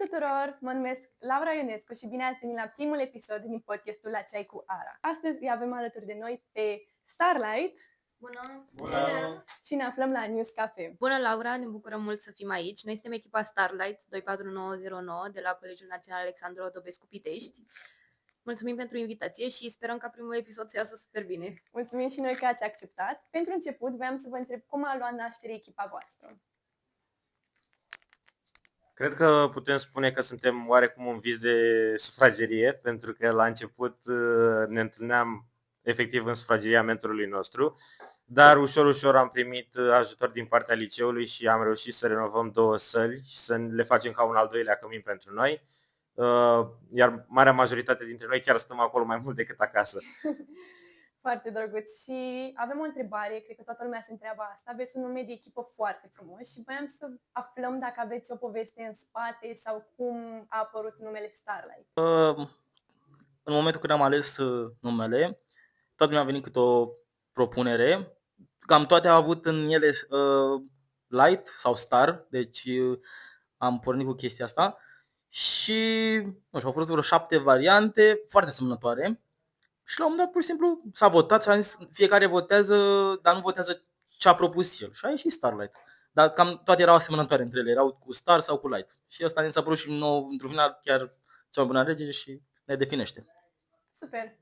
tuturor, mă numesc Laura Ionescu și bine ați venit la primul episod din podcastul La Ceai cu Ara. Astăzi îi avem alături de noi pe Starlight. Bună! Bună! Și ne aflăm la News Cafe. Bună, Laura! Ne bucurăm mult să fim aici. Noi suntem echipa Starlight 24909 de la Colegiul Național Alexandru Odobescu Pitești. Mulțumim pentru invitație și sperăm ca primul episod să iasă super bine. Mulțumim și noi că ați acceptat. Pentru început, voiam să vă întreb cum a luat naștere echipa voastră. Cred că putem spune că suntem oarecum un vis de sufragerie, pentru că la început ne întâlneam efectiv în sufrageria mentorului nostru, dar ușor am primit ajutor din partea liceului și am reușit să renovăm 2 săli și să le facem ca un al doilea cămin pentru noi, iar marea majoritate dintre noi chiar stăm acolo mai mult decât acasă. Foarte drăguț. Și avem o întrebare, cred că toată lumea se întreabă asta. Aveți un nume de echipă foarte frumos și voiam să aflăm dacă aveți o poveste în spate sau cum a apărut numele Starlight. În momentul când am ales numele, toată lumea a venit câte o propunere. Cam toate au avut în ele Light sau Star, deci am pornit cu chestia asta. Și nu știu, au fost vreo 7 variante, foarte asemănătoare. Și la un moment dat, pur și simplu, s-a votat și am zis, fiecare votează, dar nu votează ce a propus el. Și a ieșit Starlight. Dar cam toate erau asemănătoare între ele, erau cu Star sau cu Light. Și asta ne s-a părut și nou, într-un final, chiar cea mai bună alegere și ne definește. Super!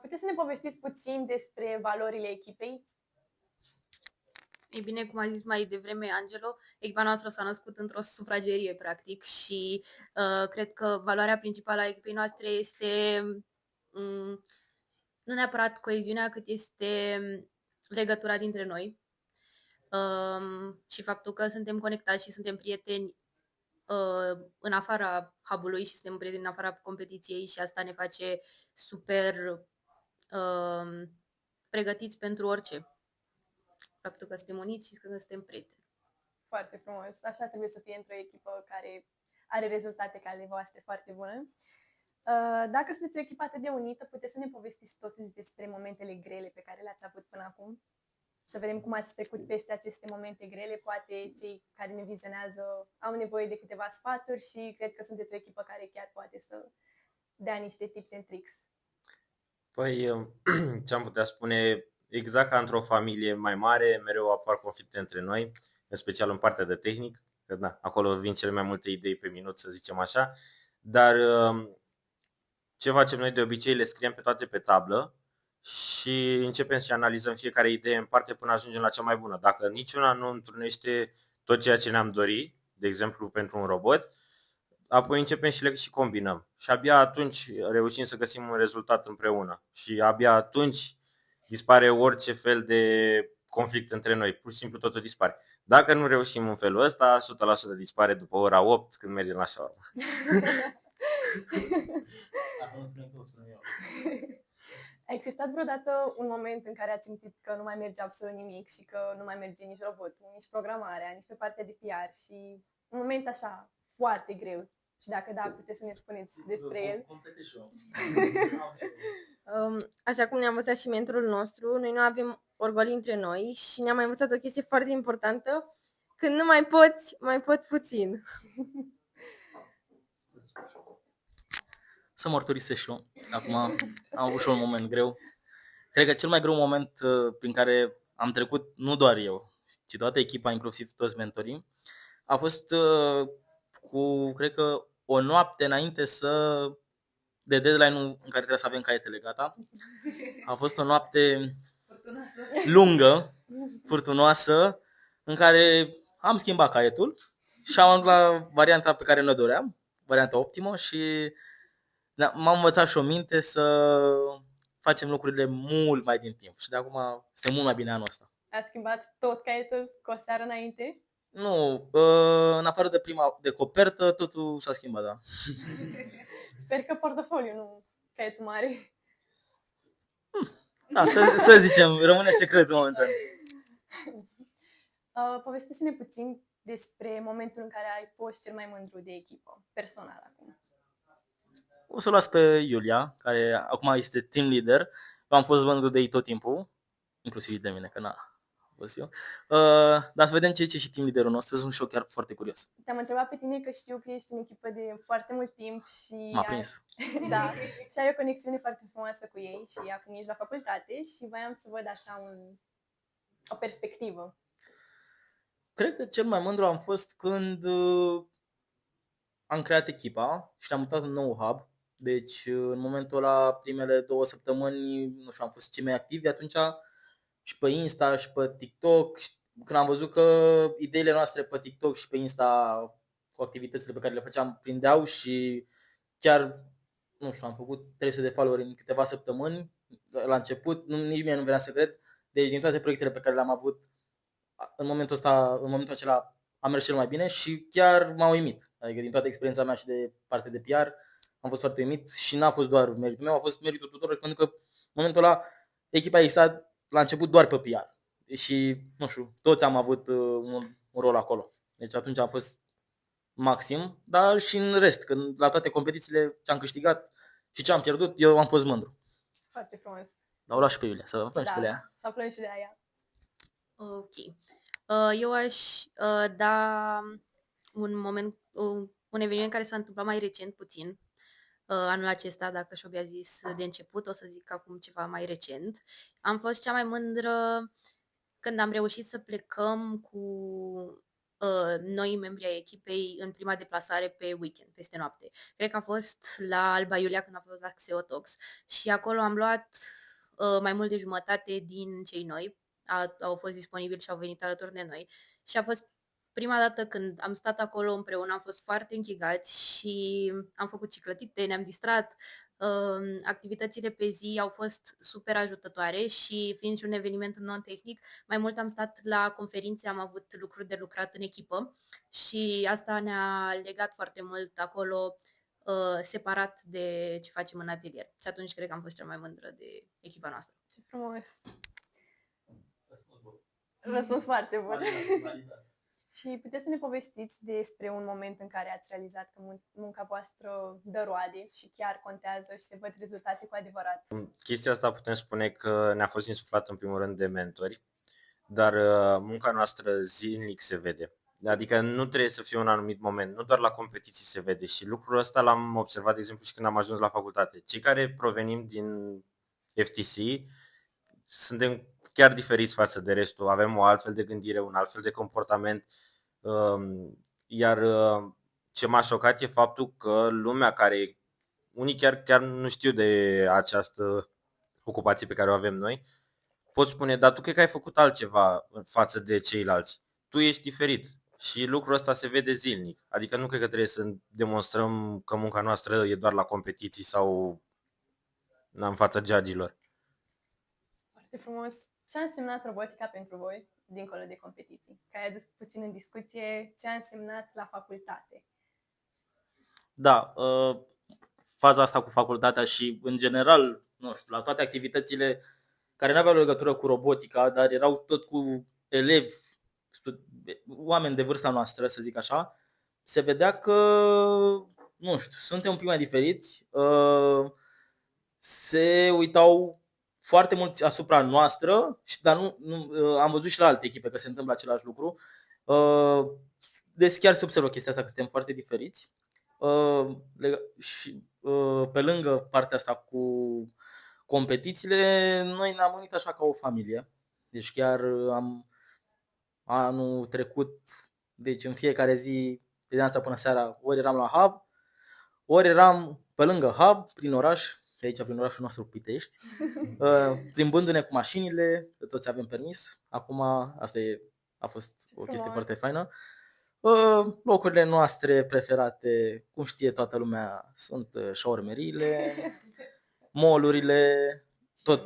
Puteți să ne povestiți puțin despre valorile echipei? Ei bine, cum a zis mai devreme Angelo, echipa noastră s-a născut într-o sufragerie, practic, și cred că valoarea principală a echipei noastre este nu neapărat coeziunea, cât este legătura dintre noi și faptul că suntem conectați și suntem prieteni în afara hub-ului și suntem prieteni în afara competiției și asta ne face super pregătiți pentru orice. Faptul că suntem uniți și că suntem prieteni. Foarte frumos. Așa trebuie să fie într-o echipă care are rezultate ca ale voastre foarte bune. Dacă sunteți o echipă atât de unită, puteți să ne povestiți totuși despre momentele grele pe care le-ați avut până acum? Să vedem cum ați trecut peste aceste momente grele. Poate cei care ne vizionează au nevoie de câteva sfaturi și cred că sunteți o echipă care chiar poate să dea niște tips and tricks. Păi, ce am putea spune, exact ca într-o familie mai mare, mereu apar conflicte între noi, în special în partea de tehnic, că da, acolo vin cele mai multe idei pe minut, să zicem așa, dar ce facem noi de obicei, le scriem pe toate pe tablă și începem să analizăm fiecare idee în parte până ajungem la cea mai bună. Dacă niciuna nu întrunește tot ceea ce ne-am dorit, de exemplu pentru un robot, apoi începem și le și combinăm. Și abia atunci reușim să găsim un rezultat împreună. Și abia atunci dispare orice fel de conflict între noi. Pur și simplu totul dispare. Dacă nu reușim în felul ăsta, 100% dispare după ora 8 când mergem la șaurma. A existat vreodată un moment în care ați simțit că nu mai merge absolut nimic și că nu mai merge nici robotul, nici programarea, nici pe partea de PR și un moment așa foarte greu? Și dacă da, puteți să ne spuneți despre el? Așa cum ne-a învățat și mentorul nostru, noi nu avem orgolii între noi și ne-a mai învățat o chestie foarte importantă: când nu mai poți, mai pot puțin. Să mărturisesc și eu. Acum am avut și un moment greu. Cred că cel mai greu moment prin care am trecut, nu doar eu, ci toată echipa, inclusiv toți mentorii, a fost cu, cred că, o noapte înainte de deadline-ul în care trebuie să avem caietele gata. A fost o noapte lungă, furtunoasă, în care am schimbat caietul și am ajuns la varianta pe care ne doream, varianta optimă, și m-am învățat și o minte să facem lucrurile mult mai din timp. Și de acum suntem mult mai bine anul ăsta. Ați schimbat tot caietul cu o seară înainte? Nu, în afară de prima de copertă, totul s-a schimbat, da. Sper că portofoliu, nu caietul mare. Da, să zicem, rămâne secret în momentan. Povestește-ne puțin despre momentul în care ai fost cel mai mândru de echipă, personal acum. O să luați pe Iulia, care acum este team leader. Eu am fost mândru de ei tot timpul, inclusiv de mine, că fost eu. Dar să vedem ce zice și team leaderul nostru, sunt și eu chiar foarte curios. Te-am întrebat pe tine că știu că ești în echipă de foarte mult timp și M-a prins. da, și ai o conexiune foarte frumoasă cu ei și acum ești la facultate și voiam să văd așa o perspectivă. Cred că cel mai mândru am fost când am creat echipa și am mutat în nou hub. Deci în momentul ăla, primele 2 săptămâni, nu știu, am fost cei mai activi atunci și pe Insta și pe TikTok. Când am văzut că ideile noastre pe TikTok și pe Insta cu activitățile pe care le făceam prindeau și chiar, nu știu, am făcut 300 de followeri în câteva săptămâni la început, nici mie nu venea să cred. Deci din toate proiectele pe care le-am avut în momentul acela am mers cel mai bine și chiar m-a uimit. Adică din toată experiența mea și de parte de PR am fost foarte uimit și n-a fost doar meritul meu, a fost meritul tuturor, pentru că în momentul ăla echipa a existat la început doar pe PR. Și, nu știu, toți am avut un rol acolo. Deci atunci a fost maxim, dar și în rest, când la toate competițiile ce am câștigat și ce am pierdut, eu am fost mândru. Foarte frumos. Dar o luat și pe Iulia, să plâng și pe ea. Să plâng și de aia. Ok. Eu aș da un eveniment care s-a întâmplat mai recent puțin, anul acesta, dacă și-o bea zis de început, o să zic acum ceva mai recent. Am fost cea mai mândră când am reușit să plecăm cu noi membri ai echipei în prima deplasare pe weekend, peste noapte. Cred că a fost la Alba Iulia când a fost la Xeotox și acolo am luat mai mult de jumătate din cei noi. Au fost disponibili și au venit alături de noi și a fost prima dată când am stat acolo împreună, am fost foarte închigați și am făcut ciclătite, ne-am distrat. Activitățile pe zi au fost super ajutătoare și fiind și un eveniment non-tehnic, mai mult am stat la conferințe, am avut lucruri de lucrat în echipă și asta ne-a legat foarte mult acolo, separat de ce facem în atelier. Și atunci cred că am fost cea mai mândră de echipa noastră. Ce frumos! Răspuns foarte bun. Și puteți să ne povestiți despre un moment în care ați realizat că munca voastră dă roade și chiar contează și se văd rezultate cu adevărat? Chestia asta putem spune că ne-a fost insuflată în primul rând de mentori, dar munca noastră zilnic se vede. Adică nu trebuie să fie un anumit moment, nu doar la competiții se vede și lucrul ăsta l-am observat, de exemplu, și când am ajuns la facultate. Cei care provenim din FTC suntem chiar diferiți față de restul, avem o altfel de gândire, un altfel de comportament, iar ce m-a șocat e faptul că lumea care, unii chiar nu știu de această ocupație pe care o avem noi, pot spune, dar tu cred că ai făcut altceva față de ceilalți, tu ești diferit și lucrul ăsta se vede zilnic, adică nu cred că trebuie să demonstrăm că munca noastră e doar la competiții sau în fața judge-ilor. Foarte frumos. Ce a însemnat robotica pentru voi, dincolo de competiții? Că ai adus puțin în discuție ce a însemnat la facultate. Da, faza asta cu facultatea și în general, nu știu, la toate activitățile care nu aveau legătură cu robotica, dar erau tot cu elevi, oameni de vârsta noastră, să zic așa, se vedea că, nu știu, suntem un pic mai diferiți, se uitau foarte mulți asupra noastră, dar nu am văzut și la alte echipe că se întâmplă același lucru. Deci chiar se observă chestia asta că suntem foarte diferiți. Și pe lângă partea asta cu competițiile, noi ne-am unit așa ca o familie. Deci chiar anul trecut, deci în fiecare zi, de dimineața până seara, ori eram la hub, ori eram pe lângă hub, prin oraș, aici prin orașul nostru Pitești, plimbându-ne cu mașinile, că toți avem permis. Acum asta a fost o chestie foarte faină. Locurile noastre preferate, cum știe toată lumea, sunt șaurmeriile, mall-urile,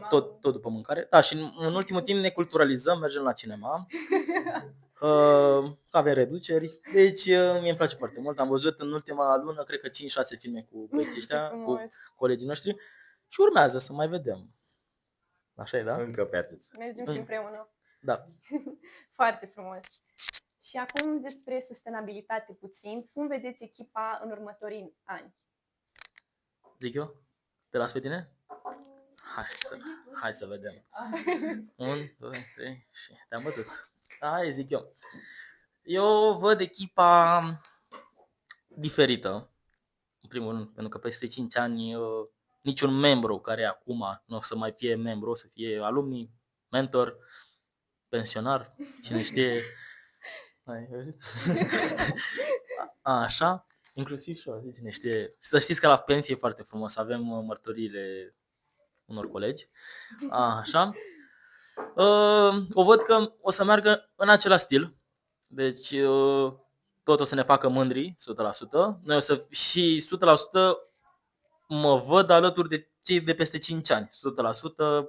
tot după mâncare. Da, și în ultimul timp ne culturalizăm, mergem la cinema, avem reduceri, deci mie îmi place foarte mult. Am văzut în ultima lună, cred că 5-6 filme cu băieții ăștia, cu colegii noștri și urmează să mai vedem. Așa e, da? Încă pe atât. Mergem și împreună. Da. Foarte frumos. Și acum despre sustenabilitate puțin. Cum vedeți echipa în următorii ani? Zic eu? Te las pe tine? Hai să vedem. 1, 2, 3 și te-am bătut. Hai, zic eu. Eu văd echipa diferită, în primul rând, pentru că peste 5 ani niciun membru care acum nu o să mai fie membru, o să fie alumni, mentor, pensionar, cine știe. Așa, inclusiv și eu, cine știe. Să știți că la pensie e foarte frumos, avem mărturiile unor colegi. Așa. O văd că o să meargă în același stil. Deci tot o să ne facă mândri 100%. Noi o să și 100% mă văd alături de cei de peste 5 ani. 100%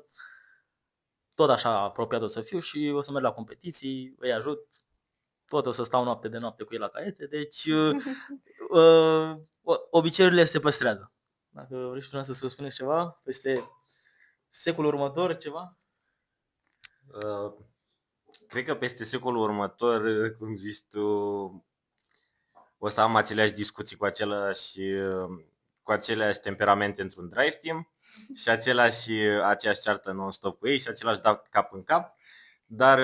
tot așa apropiat o să fiu și o să merg la competiții, îi ajut. Tot o să stau noapte de noapte cu ei la caiete. Deci obiceiurile se păstrează. Dacă vreți să vă spuneți ceva peste secolul următor, ceva? Cred că peste secolul următor, cum zici tu, o să am aceleași discuții cu aceleași temperamente într-un drive team și aceeași ceartă non-stop cu ei și același dat cap în cap, dar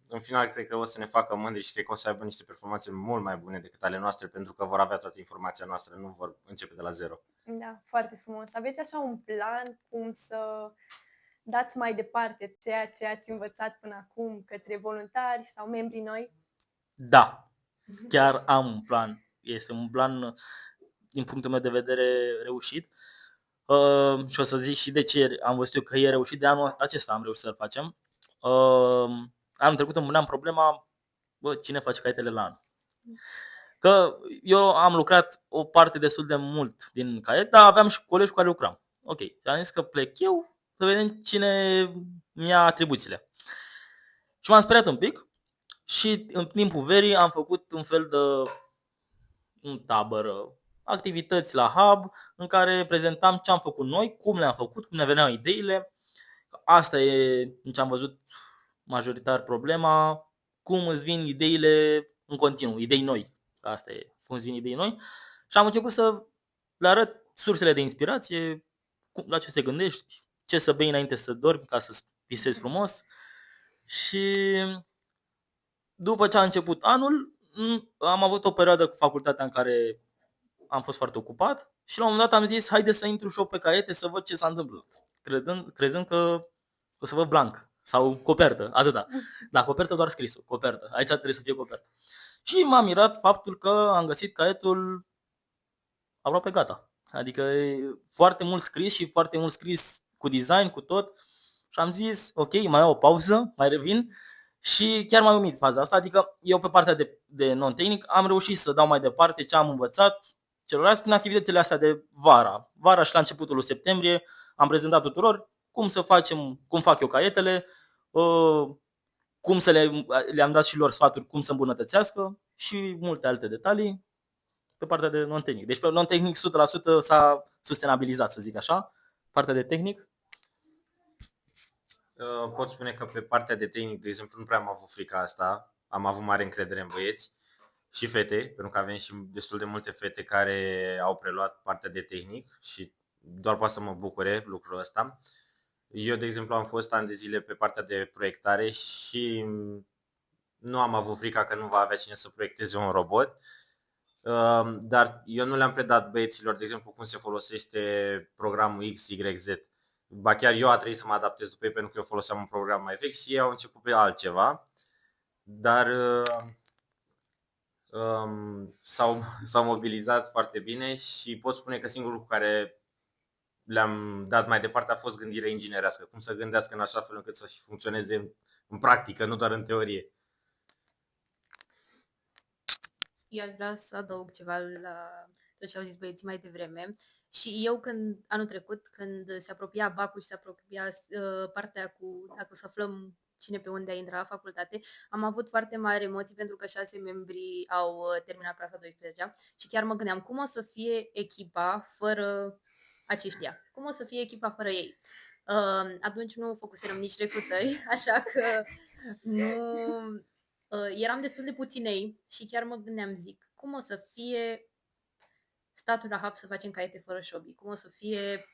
în final cred că o să ne facă mândri și cred că o să aibă niște performanțe mult mai bune decât ale noastre, pentru că vor avea toată informația noastră, nu vor începe de la zero. Da, foarte frumos. Aveți așa un plan cum să dați mai departe ceea ce ați învățat până acum către voluntari sau membrii noi? Da, chiar am un plan. Este un plan, din punctul meu de vedere, reușit. Și o să zic și de ce am văzut eu că e reușit. De anul acesta am reușit să-l facem. Anul trecut îmi puneam problema, cine face caietele la anul? Că eu am lucrat o parte destul de mult din caiet, dar aveam și colegi cu care lucram. Ok, am zis că plec eu să vedem cine mi-a atribuțiile. Și m-am speriat un pic și în timpul verii am făcut un fel de tabără, activități la hub în care prezentam ce am făcut noi, cum le-am făcut, cum ne veneau ideile. Asta e ce am văzut majoritar problema, cum îți vin ideile în continuu, idei noi. Asta e, cum îți vin idei noi. Și am început să le arăt sursele de inspirație, la ce să te gândești, ce să bei înainte să dormi ca să visezi frumos. Și după ce a început anul, am avut o perioadă cu facultatea în care am fost foarte ocupat și la un moment dat am zis, haide să intru și eu pe caiete să văd ce s-a întâmplat. Crezând că o să văd blank sau copertă, atâta. Da, copertă doar scrisul, copertă. Aici trebuie să fie copertă. Și m-a mirat faptul că am găsit caietul aproape gata. Adică e foarte mult scris și foarte mult scris cu design, cu tot. Și am zis, ok, mai iau o pauză, mai revin. Și chiar m-a uimit faza asta, adică eu pe partea de non-tehnic am reușit să dau mai departe ce am învățat celorlalți prin activitățile astea de vara. Vara și la începutul lui septembrie am prezentat tuturor cum să facem, cum fac eu caietele, cum să le-am dat și lor sfaturi cum să îmbunătățească și multe alte detalii pe partea de non-tehnic. Deci pe non-tehnic 100% s-a sustenabilizat, să zic așa, partea de tehnic. Pot spune că pe partea de tehnic, de exemplu, nu prea am avut frica asta, am avut mare încredere în băieți și fete, pentru că avem și destul de multe fete care au preluat partea de tehnic și doar poate să mă bucure lucrul ăsta. Eu, de exemplu, am fost ani de zile pe partea de proiectare și nu am avut frica că nu va avea cine să proiecteze un robot, dar eu nu le-am predat băieților, de exemplu, cum se folosește programul X, Y, Z. Ba chiar eu a trebuit să mă adaptez după ei pentru că eu foloseam un program mai vechi și ei au început pe altceva. Dar s-au mobilizat foarte bine și pot spune că singurul cu care le-am dat mai departe a fost gândirea inginerească. Cum să gândească în așa fel încât să și funcționeze în practică, nu doar în teorie. Eu aș vrea să adaug ceva la tot ce au zis băieții mai devreme. Și eu anul trecut, când se apropia bacul și se apropia partea cu, dacă o să aflăm cine pe unde a intrat la facultate, am avut foarte mari emoții pentru că 6 membri au terminat clasa 12-a și chiar mă gândeam cum o să fie echipa fără aceștia, cum o să fie echipa fără ei. Atunci nu făcuserăm nici recrutări, așa că nu... eram destul de puținei și chiar mă gândeam, zic, cum o să fie statul la hub să facem caiete fără șobii, cum o să fie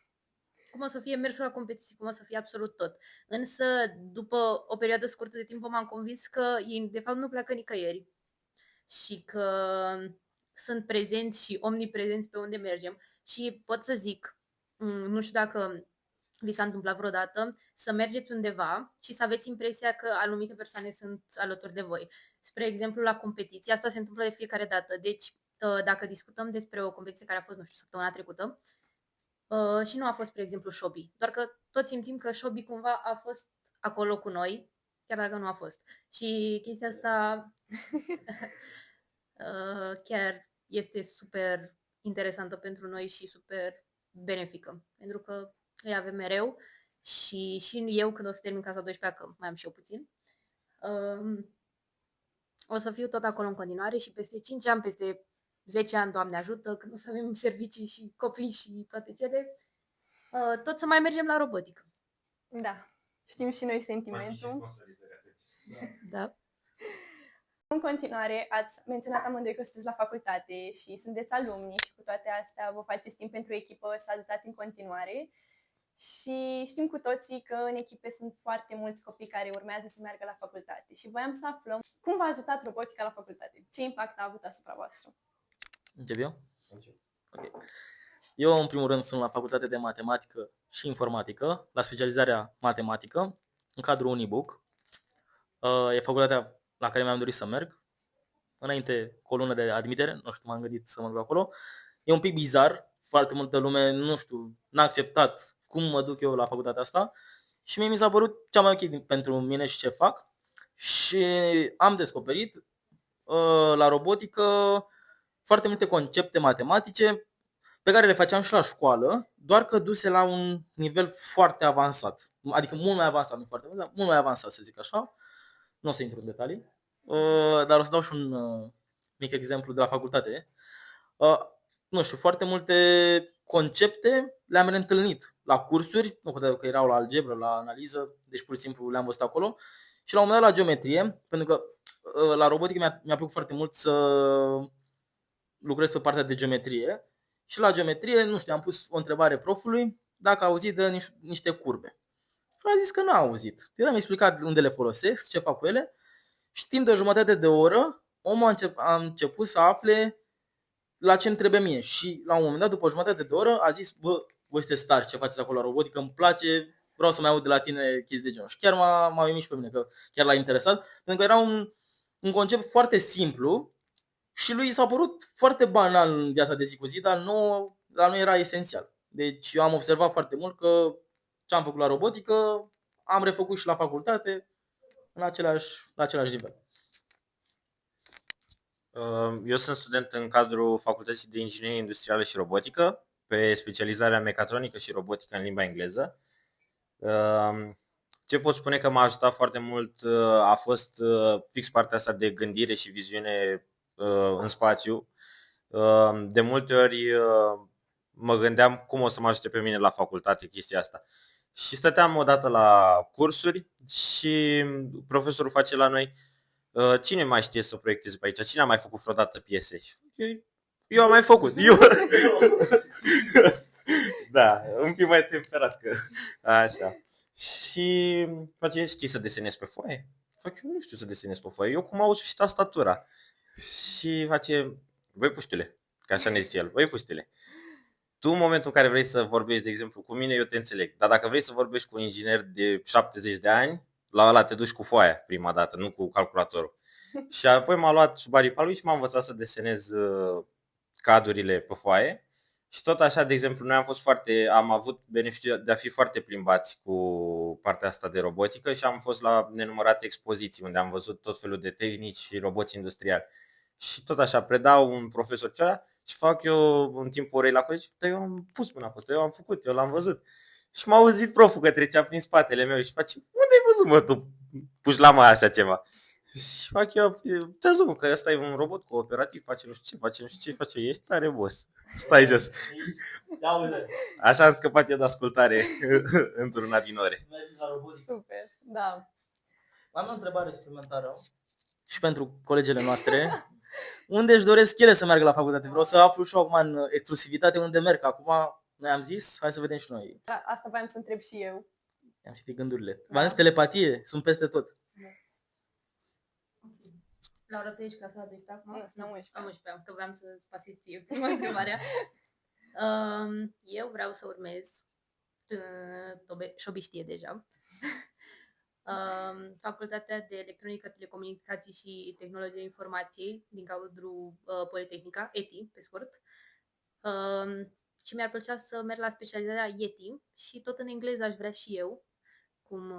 cum o să fie mersul la competiții, cum o să fie absolut tot. Însă, după o perioadă scurtă de timp, m-am convins că ei, de fapt, nu pleacă nicăieri și că sunt prezenți și omniprezenți pe unde mergem. Și pot să zic, nu știu dacă vi s-a întâmplat vreodată, să mergeți undeva și să aveți impresia că anumite persoane sunt alături de voi. Spre exemplu, la competiție, asta se întâmplă de fiecare dată. Deci, dacă discutăm despre o competiție care a fost, nu știu, săptămâna trecută, și nu a fost, spre exemplu, Shobi, doar că toți simțim că Shobi cumva a fost acolo cu noi, chiar dacă nu a fost. Și chestia asta chiar este super interesantă pentru noi și super benefică, pentru că îi avem mereu și eu când o să termin clasa 12, că mai am și eu puțin, o să fiu tot acolo în continuare și peste 5 ani, peste 10 ani, Doamne ajută, când o să avem servicii și copii și toate cele, tot să mai mergem la robotică. Da, știm și noi sentimentul. Da. În continuare, ați menționat amândoi că sunteți la facultate și sunteți alumni și cu toate astea vă faceți timp pentru echipă să ajutați în continuare. Și știm cu toții că în echipe sunt foarte mulți copii care urmează să meargă la facultate. Și voiam să aflăm cum v-a ajutat robotica la facultate, ce impact a avut asupra voastră. Încep eu? Okay. Eu, în primul rând, sunt la facultate de matematică și informatică, la specializarea matematică, în cadrul Unibuc. E facultatea la care mi-am dorit să merg. Înainte, cu o lună de admitere, nu știu, m-am gândit să mă duc acolo. E un pic bizar, foarte multă lume, nu știu, n-a acceptat cum mă duc eu la facultatea asta și mie mi s-a părut cea mai ok pentru mine și ce fac. Și am descoperit la robotică foarte multe concepte matematice pe care le făceam și la școală, doar că duse la un nivel foarte avansat. Adică mult mai avansat, nu foarte mult, dar mult mai avansat, să zic așa. Nu o să intru în detalii, dar o să dau și un mic exemplu de la facultate. Nu știu, foarte multe concepte le-am reîntâlnit la cursuri, nu că erau la algebră, la analiză, deci pur și simplu le-am văzut acolo. Și la un moment dat la geometrie, pentru că la robotică mi-a plăcut foarte mult să lucrez pe partea de geometrie. Și la geometrie, nu știu, am pus o întrebare profului dacă a auzit de niște curbe. Și a zis că n-a auzit. Eu am explicat unde le folosesc, ce fac cu ele și timp de o jumătate de oră omul a început să afle la ce îmi trebuie mie. Și la un moment dat, după o jumătate de oră, a zis: bă, voi sunteți tari, ce faceți acolo la robotică, îmi place, vreau să mai aud de la tine chestii de genul. Și chiar m-a uimit și pe mine, că chiar l-a interesat, pentru că era un concept foarte simplu și lui s-a părut foarte banal în viața de zi cu zi, dar nu era esențial. Deci eu am observat foarte mult că ce am făcut la robotică am refăcut și la facultate la același nivel. Eu sunt student în cadrul Facultății de Inginerie Industrială și Robotică, pe specializarea mecatronică și robotică în limba engleză. Ce pot spune că m-a ajutat foarte mult a fost fix partea asta de gândire și viziune în spațiu. De multe ori mă gândeam cum o să mă ajute pe mine la facultate chestia asta. Și stăteam odată la cursuri și profesorul face la noi: cine mai știe să proiecteze pe aici? Cine a mai făcut vreodată piese? Eu am mai făcut. Eu. Da, un pic mai temperat că așa. Și face: știi să desenezi pe foaie? Fac: eu nu știu să desenez pe foaie. Eu cum auzi și tastatura. Și face: băi puștule, că așa ne zice el, băi puștule, tu în momentul în care vrei să vorbești, de exemplu, cu mine, eu te înțeleg. Dar dacă vrei să vorbești cu un inginer de 70 de ani, la ăla te duci cu foaia prima dată, nu cu calculatorul. Și apoi m-a luat sub aripa lui și m-a învățat să desenez cadurile pe foaie. Și tot așa, de exemplu, noi am avut beneficiul de a fi foarte plimbați cu partea asta de robotică și am fost la nenumărate expoziții unde am văzut tot felul de tehnici și roboți industriali. Și tot așa, predau un profesor cea și fac eu în timpul orei la colegi: eu am pus mâna pe asta, eu am făcut, eu l-am văzut. Și m-a auzit proful că trecea prin spatele meu și face: unde ai văzut, mă, tu puși la mă așa ceva? Și fac eu: te zic că ăsta e un robot cooperativ, face nu știu ce, face, ești tare, boss, stai jos. Așa am scăpat eu de ascultare într-una din ore. Super, da. Am o întrebare suplimentară și pentru colegele noastre. Unde își doresc ele să meargă la facultate? Vreau să aflu și eu acum în exclusivitate unde merg. Acum noi am zis, hai să vedem și noi. Asta voiam să întreb și eu. Am citit gândurile. V-am zis telepatie, sunt peste tot. Laura, tu ești clasa 12 acum? Nu, sunt la 11. Am 11, că vreau să-ți pasezi ție prima întrebarea. Eu vreau să urmez, Șobi știe deja, Facultatea de Electronică, Telecomunicații și Tehnologie Informației din cadrul Politehnica, ETI, pe scurt. Și mi-ar plăcea să merg la specializarea YETI și tot în engleză aș vrea și eu, cum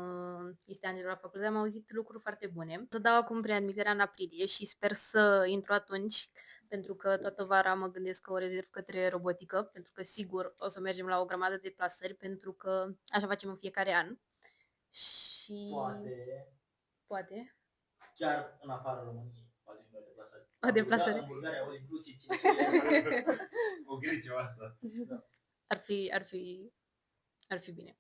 este Angela la facultate, am auzit lucruri foarte bune. Să dau acum preadmiterea în aprilie și sper să intru atunci, pentru că toată vara mă gândesc că o rezerv către robotică, pentru că sigur o să mergem la o grămadă de plasări, pentru că așa facem în fiecare an. Și poate. Chiar în afara României facem noi deplasări. O deplasare. În Bulgaria, o inclusiv O grijă asta. Ar fi bine.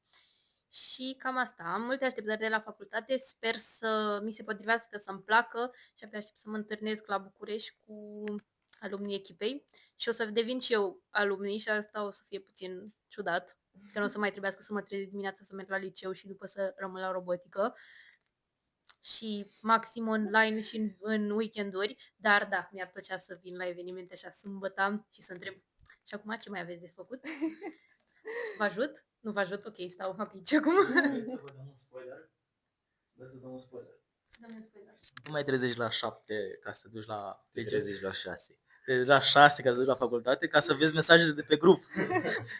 Și cam asta. Am multe așteptări de la facultate. Sper să mi se potrivească, să-mi placă și abia aștept să mă întâlnesc la București cu alumnii echipei și o să devin și eu alumnii și asta o să fie puțin ciudat, că nu o să mai trebuiască să mă trezesc dimineața să merg la liceu și după să rămân la robotică și maxim online și în weekenduri, dar da, mi-ar plăcea să vin la evenimente așa sâmbătă și să întreb și acum ce mai aveți de făcut? Vă ajut? Nu vă ajut? Ok, stau aici acum. Să vă dăm un spoiler? Să dăm un spoiler. Nu mai trezești la 7 ca să te duci la... Te trezești la 6. La 6 ca să duci la facultate, ca să vezi mesajele de pe grup.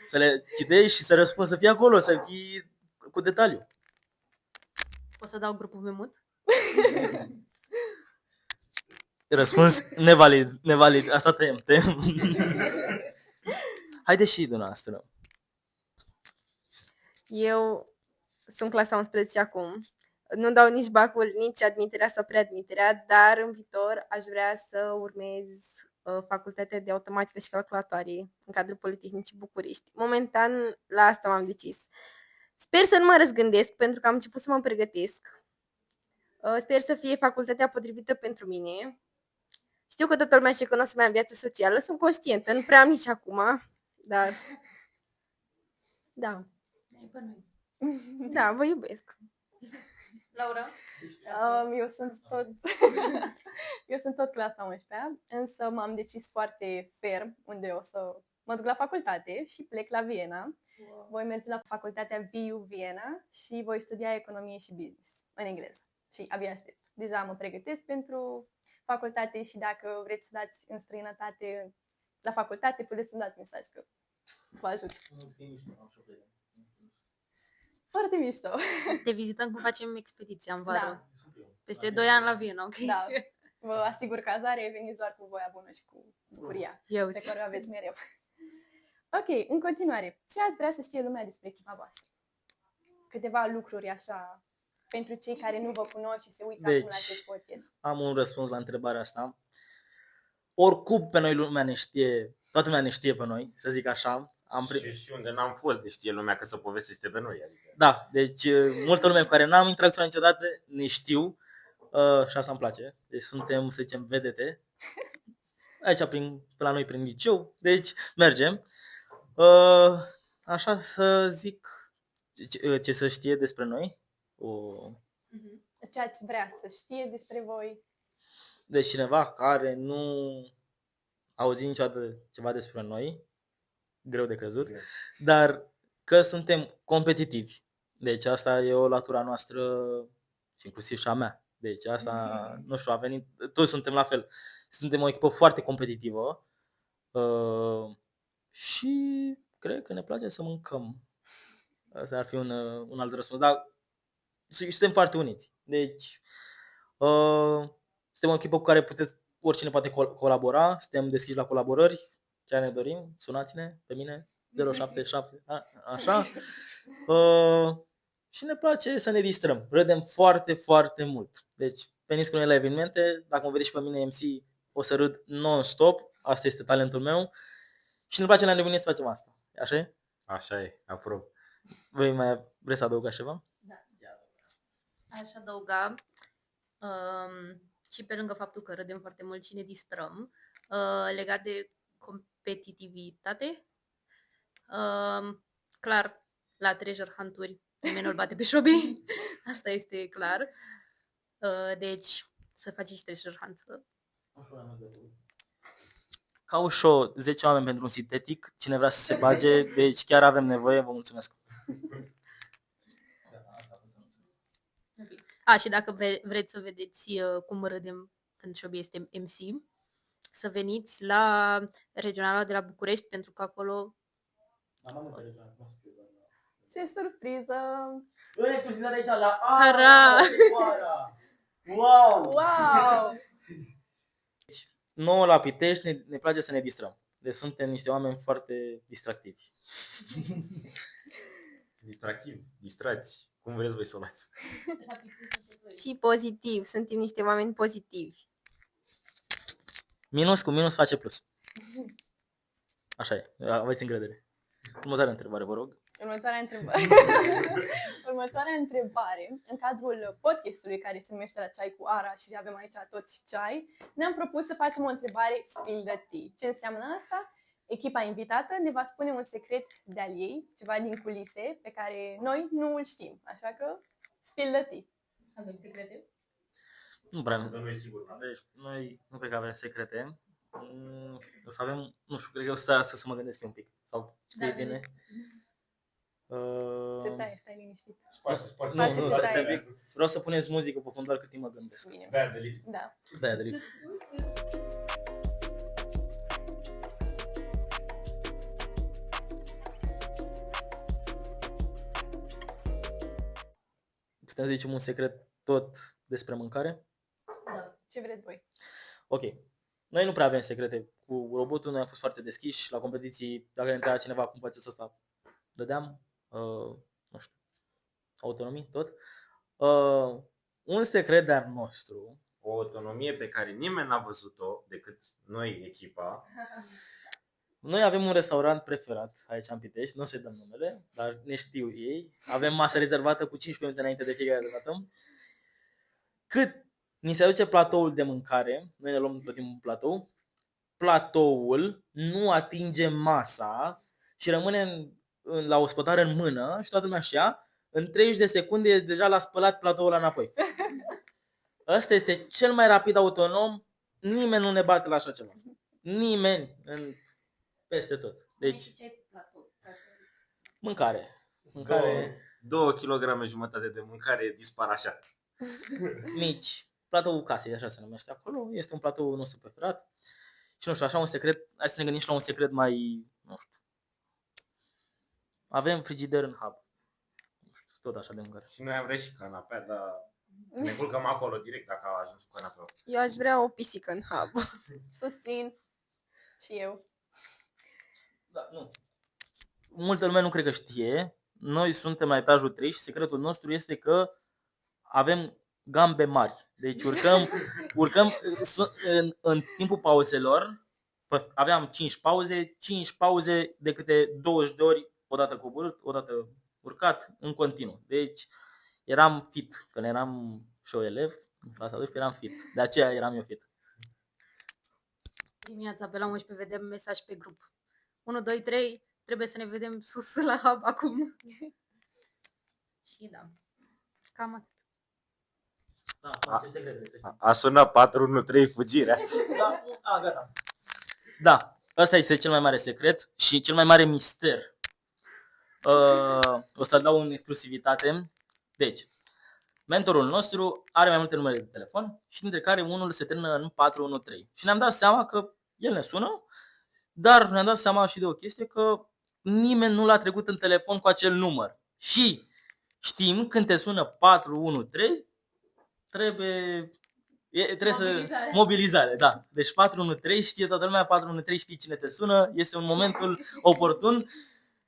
Să le citești și să răspunzi, să fii acolo, să fii cu detaliu. O să dau grupul memut? Răspuns nevalid. Asta tăiem. Haideți și dumneavoastră. Eu sunt clasa 11 acum. Nu dau nici bacul, nici admiterea sau preadmiterea, dar în viitor aș vrea să urmez facultatea de automatică și calculatoare în cadrul Politehnicii București. Momentan la asta m-am decis. Sper să nu mă răzgândesc pentru că am început să mă pregătesc. Sper să fie facultatea potrivită pentru mine. Știu că toată lumea știe că nu o să mai am viață socială, sunt conștientă, nu prea am nici acum, dar da. Da, vă iubesc. Laura? Eu sunt tot clasa 11, însă m-am decis foarte ferm unde o să mă duc la facultate și plec la Viena. Wow. Voi merge la facultatea VU Viena și voi studia economie și business în engleză. Și abia aștept. Deja mă pregătesc pentru facultate și dacă vreți să dați în străinătate la facultate, puteți să-mi dați mesaj că vă ajut. Foarte mișto. Te vizităm când facem expediția în vară. Da. Peste 2 ani la Viena, ok? Da. Vă asigur că cazare veniți doar cu voia bună și cu bucuria Eu pe care o aveți mereu. Ok, în continuare, ce ați vrea să știe lumea despre echipa voastră? Câteva lucruri așa, pentru cei care nu vă cunosc și se uită acum la acest podcast. Am un răspuns la întrebarea asta. Oricum pe noi lumea ne știe, toată lumea ne știe pe noi, să zic așa. Și unde n-am fost, de știe lumea că să povestește pe noi. Adică. Da, deci multă lume cu care n-am interacționat niciodată ne știu și asta îmi place. Deci suntem, să zicem, vedete. Aici pe la noi prin liceu, deci mergem. Așa să zic ce să știe despre noi. Ce ați vrea să știe despre voi? Deci cineva care nu a auzit niciodată ceva despre noi, greu de crezut, dar că suntem competitivi. Deci asta e o latura noastră și inclusiv și a mea. Deci asta, nu știu, a venit, toți suntem la fel. Suntem o echipă foarte competitivă și cred că ne place să mâncăm. Asta ar fi un alt răspuns. Dar suntem foarte uniți. Deci suntem o echipă cu care oricine poate colabora, suntem deschiși la colaborări. Ce ne dorim, sunați-ne pe mine 077, așa. Și ne place să ne distrăm. Râdem foarte, foarte mult. Deci veniți cu noi la evenimente, dacă mă vedeți și pe mine MC, o să râd non-stop. Asta este talentul meu. Și ne place la nebunie să facem asta. Așa e? Așa e, aprob. Voi mai vreți să adăugați ceva? Da. Aș adăuga și pe lângă faptul că râdem foarte mult și ne distrăm, legat de competitivitate, Clar, la treasure hunt-uri nimeni nu-l bate pe Șobi. Asta este clar. Deci, să faceți treasure hunt. Ca un show, 10 oameni pentru un sintetic, cine vrea să se bage, deci chiar avem nevoie, vă mulțumesc. Și dacă vreți să vedeți cum râdem când Șobi este MC, să veniți la regionala de la București, pentru că acolo... Ce surpriză! În exclusivitate aici la Ara! Wow! Wow! Nouă la Pitești ne place să ne distrăm. Deci suntem niște oameni foarte distractivi. Distrați. Cum vreți voi să o luați. Și pozitiv, suntem niște oameni pozitivi. Minus cu minus face plus. Așa e, aveți încredere. Următoarea întrebare, vă rog. Următoarea întrebare. Următoarea întrebare. În cadrul podcastului care se numește La Ceai cu Ara și avem aici toți ceai, ne-am propus să facem o întrebare Spill the Tea. Ce înseamnă asta? Echipa invitată ne va spune un secret de-al ei, ceva din culise, pe care noi nu îl știm. Așa că, Spill the Tea. Avem secrete? Nu prea. Nu e sigur. Deci, noi nu cred că avem secrete. O să avem, nu știu, cred că o să mă gândesc un pic. Sau ce e bine. Stai liniștit. Nu, stai un pic. Vreau să puneți muzică pe fundal cât timp mă gândesc. Bine. Bea de lift. Da. Da, de lift. Putem să zicem un secret tot despre mâncare? Da. Ce vreți voi? Ok. Noi nu prea avem secrete cu robotul, noi am fost foarte deschiși la competiții. Dacă ne întreba cineva cum faceți asta, dădeam, nu știu, autonomii, tot. Un secret de-al nostru. O autonomie pe care nimeni n-a văzut-o decât noi, echipa. Noi avem un restaurant preferat aici în Pitești, nu o să-i dăm numele, dar ne știu ei. Avem masă rezervată cu 15 minute înainte de fiecare dată. Cât ni se aduce platoul de mâncare, noi ne luăm tot timpul un platou, platoul nu atinge masa și rămâne la ospătare în mână și toată lumea și ia. În 30 de secunde deja l-a spălat platoul înapoi. Ăsta este cel mai rapid autonom, nimeni nu ne bate la așa ceva. Nimeni, peste tot. Deci, mâncare. 2 kg jumătate de mâncare dispar așa. Mici. Platoul casei, așa se numește acolo. Este un platou nostru preferat. Și nu știu, așa un secret, hai să ne gândim și la un secret mai, nu știu. Avem frigider în hub. Nu știu, tot așa de mâncare. Și noi am vrea și canapea, dar ne culcăm acolo direct dacă a ajuns cu canapea. Eu aș vrea o pisică în hub. Susțin. Și eu. Da, nu. Multă lume nu cred că știe. Noi suntem la etajul 3 și secretul nostru este că avem gambe mari. Deci urcăm în timpul pauzelor. Aveam 5 pauze de câte 20 de ori, odată coborât, odată urcat, în continuu. Deci eram fit. Când eram și eu elev, în clasa 12 eram fit. De aceea eram eu fit. Dimineața pe la 11 vedem mesaj pe grup. 1, 2, 3, trebuie să ne vedem sus la hub acum. Și da, cam atât. A sunat 413 fugirea. Gata. Da, ăsta este cel mai mare secret și cel mai mare mister. O să dau în exclusivitate. Deci, mentorul nostru are mai multe numere de telefon și dintre care unul se termină în 413. Și ne-am dat seama că el ne sună, dar ne-am dat seama și de o chestie că nimeni nu l-a trecut în telefon cu acel număr. Și știm când te sună 413, trebuie mobilizare, da. Deci 413 știe toată lumea, 413 știe cine te sună, este un momentul oportun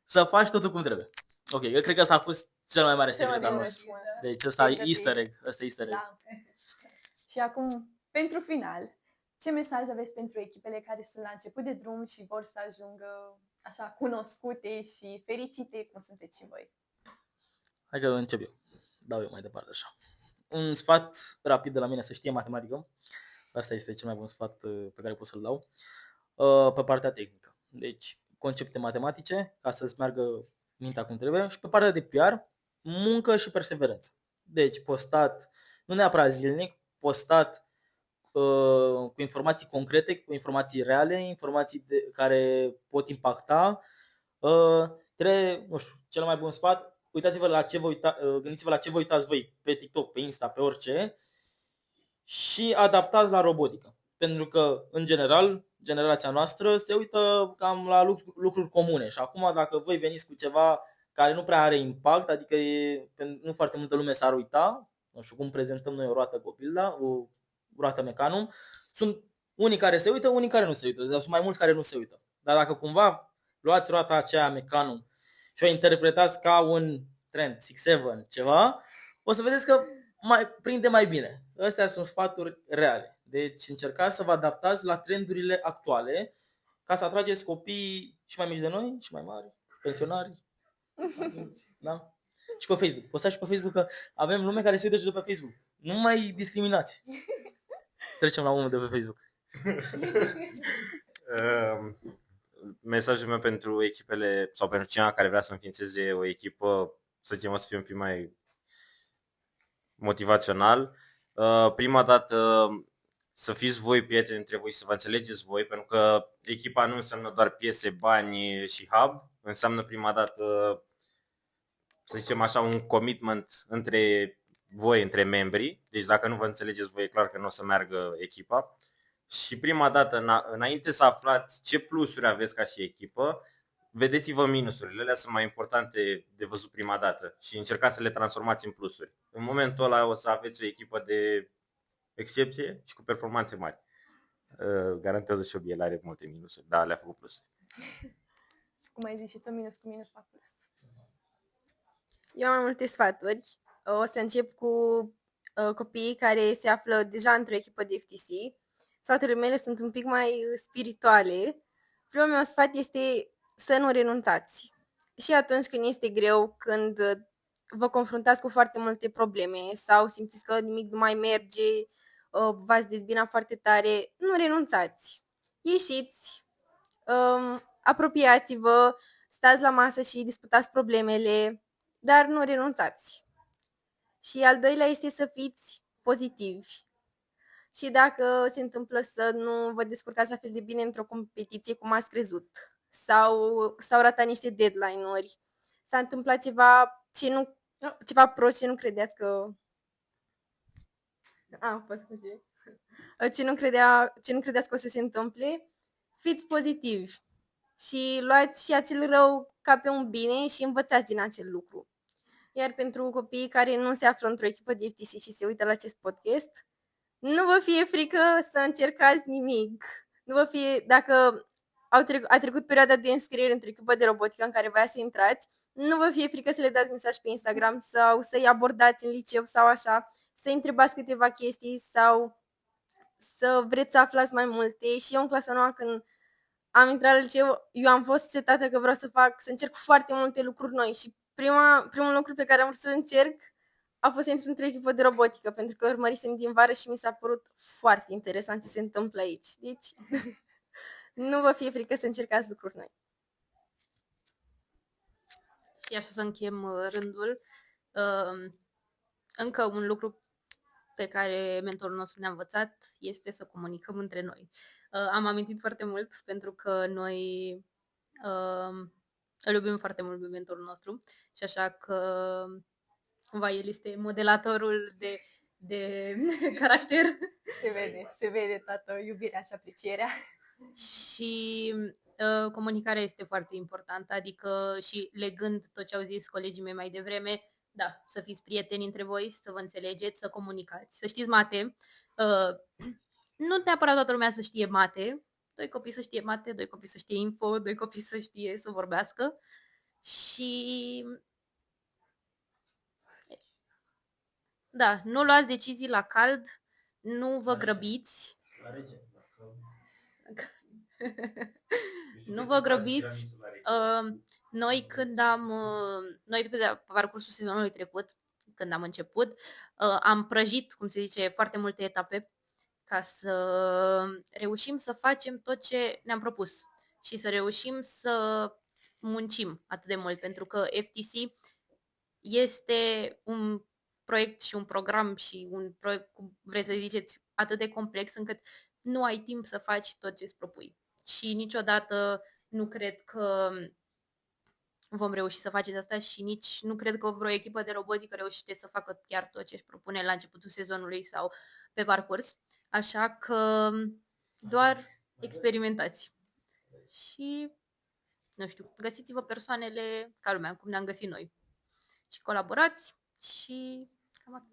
să faci totul cum trebuie. Ok, eu cred că asta a fost cel mai mare secret al nostru. Deci ăsta e easter egg. Da. Și acum, pentru final, ce mesaj aveți pentru echipele care sunt la început de drum și vor să ajungă așa cunoscute și fericite cum sunteți și voi? Hai că încep eu. Dau eu mai departe așa. Un sfat rapid de la mine, să știe matematică. Asta este cel mai bun sfat pe care pot să-l dau. Pe partea tehnică. Deci, concepte matematice ca să-ți meargă mintea cum trebuie și pe partea de PR, muncă și perseverență. Deci postat, nu neapărat zilnic, postat cu informații concrete, cu informații reale, informații care pot impacta. Nu știu, cel mai bun sfat, uitați-vă la ce gândiți-vă la ce vă uitați voi pe TikTok, pe Insta, pe orice și adaptați la robotică. Pentru că, în general, generația noastră se uită cam la lucruri comune și acum dacă voi veniți cu ceva care nu prea are impact, adică nu foarte multă lume s-ar uita, nu știu cum prezentăm noi o roată Gopilda, o roată Mecanum, sunt unii care se uită, unii care nu se uită, dar sunt mai mulți care nu se uită. Dar dacă cumva luați roata aceea Mecanum și o interpretați ca un trend 6-7 ceva, o să vedeți că prinde mai bine. Astea sunt sfaturi reale. Deci încercați să vă adaptați la trendurile actuale ca să atrageți copii și mai mici de noi, și mai mari, pensionari. Da? Și pe Facebook. Postați și pe Facebook că avem lume care se uită și de pe Facebook. Nu mai discriminați. Trecem la unul de pe Facebook. Mesajul meu pentru echipele sau pentru cineva care vrea să înființeze o echipă, să zicem, o să fie un pic mai motivațional. Prima dată să fiți voi prieteni între voi, să vă înțelegeți voi, pentru că echipa nu înseamnă doar piese, bani și hub, înseamnă prima dată, să zicem așa, un commitment între voi, între membrii. Deci dacă nu vă înțelegeți voi, e clar că nu o să meargă echipa. Și prima dată, înainte să aflați ce plusuri aveți ca și echipă, vedeți-vă minusurile, alea sunt mai importante de văzut prima dată și încercați să le transformați în plusuri. În momentul ăla o să aveți o echipă de excepție și cu performanțe mari. Garantează și el are multe minusuri, dar le-a făcut plusuri. Cum ai zis și tu, minus cu minus fac plus. Eu am multe sfaturi. O să încep cu copiii care se află deja într-o echipă de FTC. Sfaturile mele sunt un pic mai spirituale. Primul meu sfat este să nu renunțați. Și atunci când este greu, când vă confruntați cu foarte multe probleme sau simțiți că nimic nu mai merge, v-ați dezbinat foarte tare, nu renunțați. Ieșiți, apropiați-vă, stați la masă și discutați problemele, dar nu renunțați. Și al doilea este să fiți pozitivi. Și dacă se întâmplă să nu vă descurcați la fel de bine într-o competiție cum ați crezut, sau s-au ratat niște deadline-uri, s-a întâmplat ceva prost ce nu credeați că... Ce nu credeați că o să se întâmple, fiți pozitivi și luați și acel rău ca pe un bine și învățați din acel lucru. Iar pentru copiii care nu se află într-o echipă de FTC și se uită la acest podcast, nu vă fie frică să încercați nimic. Nu vă fie, dacă a trecut perioada de înscriere într-o echipă de robotică în care voia să intrați, nu vă fie frică să le dați mesaj pe Instagram sau să-i abordați în liceu sau așa, să-i întrebați câteva chestii sau să vreți să aflați mai multe. Și eu în clasa nouă, când am intrat la liceu, eu am fost setată că vreau să încerc foarte multe lucruri noi și primul lucru pe care am vrut să încerc a fost să intru într-o echipă de robotică, pentru că urmărisem din vară și mi s-a părut foarte interesant ce se întâmplă aici. Deci, nu vă fie frică să încercați lucruri noi. Și așa să închem rândul. Încă un lucru pe care mentorul nostru ne-a învățat este să comunicăm între noi. Am amintit foarte mult pentru că noi îl iubim foarte mult pe mentorul nostru și așa că cumva el este modelatorul de caracter. Se vede toată iubirea și aprecierea. Și comunicarea este foarte importantă, adică și legând tot ce au zis colegii mei mai devreme, da, să fiți prieteni între voi, să vă înțelegeți, să comunicați, să știți mate. Nu neapărat toată lumea să știe mate, 2 copii să știe mate, 2 copii să știe info, 2 copii să știe să vorbească și da, nu luați decizii la cald, nu vă grăbiți. Nu vă grăbiți. Noi pe parcursul sezonului trecut, când am început, am prăjit, cum se zice, foarte multe etape ca să reușim să facem tot ce ne-am propus. și să reușim să muncim atât de mult, pentru că FTC este un proiect și un program și un proiect, cum vreți să ziceți, atât de complex încât nu ai timp să faci tot ce îți propui. Și niciodată nu cred că vom reuși să faceți asta și nici nu cred că vreo echipă de robotică reușește să facă chiar tot ce își propune la începutul sezonului sau pe parcurs. Așa că doar experimentați. Și, nu știu, găsiți-vă persoanele ca lumea, cum ne-am găsit noi. Și colaborați și cam atât.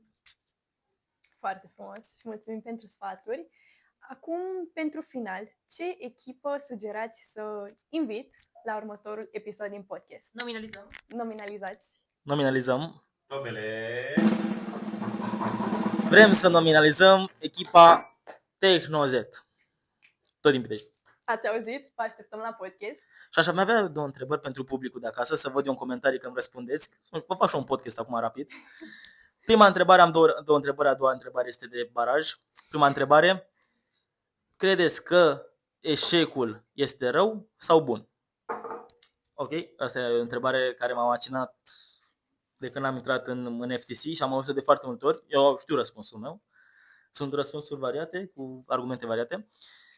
Foarte frumos și mulțumim pentru sfaturi. Acum, pentru final, ce echipă sugerați să invit la următorul episod din podcast? Nominalizați. Nominalizăm. Tobele! Vrem să nominalizăm echipa Tehnozet. Tot din Pitești. Ați auzit? Vă așteptăm la podcast. Și așa mai avea 2 întrebări pentru publicul de acasă, să văd eu în comentarii că îmi răspundeți. Vă fac și un podcast acum rapid. Prima întrebare, am două întrebări, a doua întrebare este de baraj. Prima întrebare, credeți că eșecul este rău sau bun? Ok, asta e o întrebare care m-a macinat de când am intrat în FTC și am auzit de foarte multe ori. Eu știu răspunsul meu. Sunt răspunsuri variate, cu argumente variate.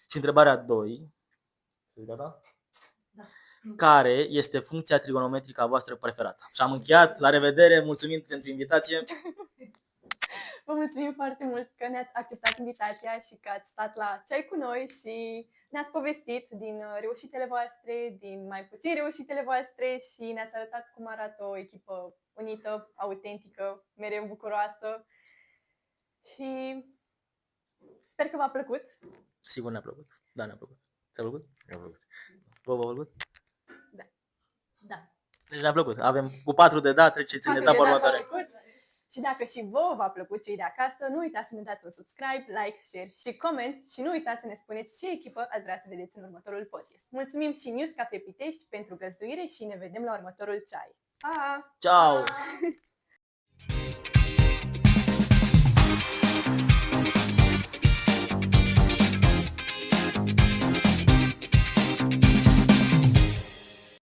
Și întrebarea 2, gata? Da. Care este funcția trigonometrică a voastră preferată? Și am încheiat. La revedere, mulțumim pentru invitație. Vă mulțumim foarte mult că ne-ați acceptat invitația și că ați stat la ceai cu noi și ne-ați povestit din reușitele voastre, din mai puțin reușitele voastre și ne-ați arătat cum arată o echipă unită, autentică, mereu bucuroasă. Și sper că v-a plăcut. Sigur ne-a plăcut. Da, ne-a plăcut. Ți-a plăcut? Mi-a plăcut. Vă v-a plăcut? Da. Deci ne-a plăcut. Avem cu 4 de da, treceți în etapa următoare. Și dacă și vouă v-a plăcut cei de acasă, nu uitați să ne dați un subscribe, like, share și comment și nu uitați să ne spuneți ce echipă ați vrea să vedeți în următorul podcast. Mulțumim și News Cafe Pitești pentru găzduire și ne vedem la următorul ceai. Pa! Ciao! Pa!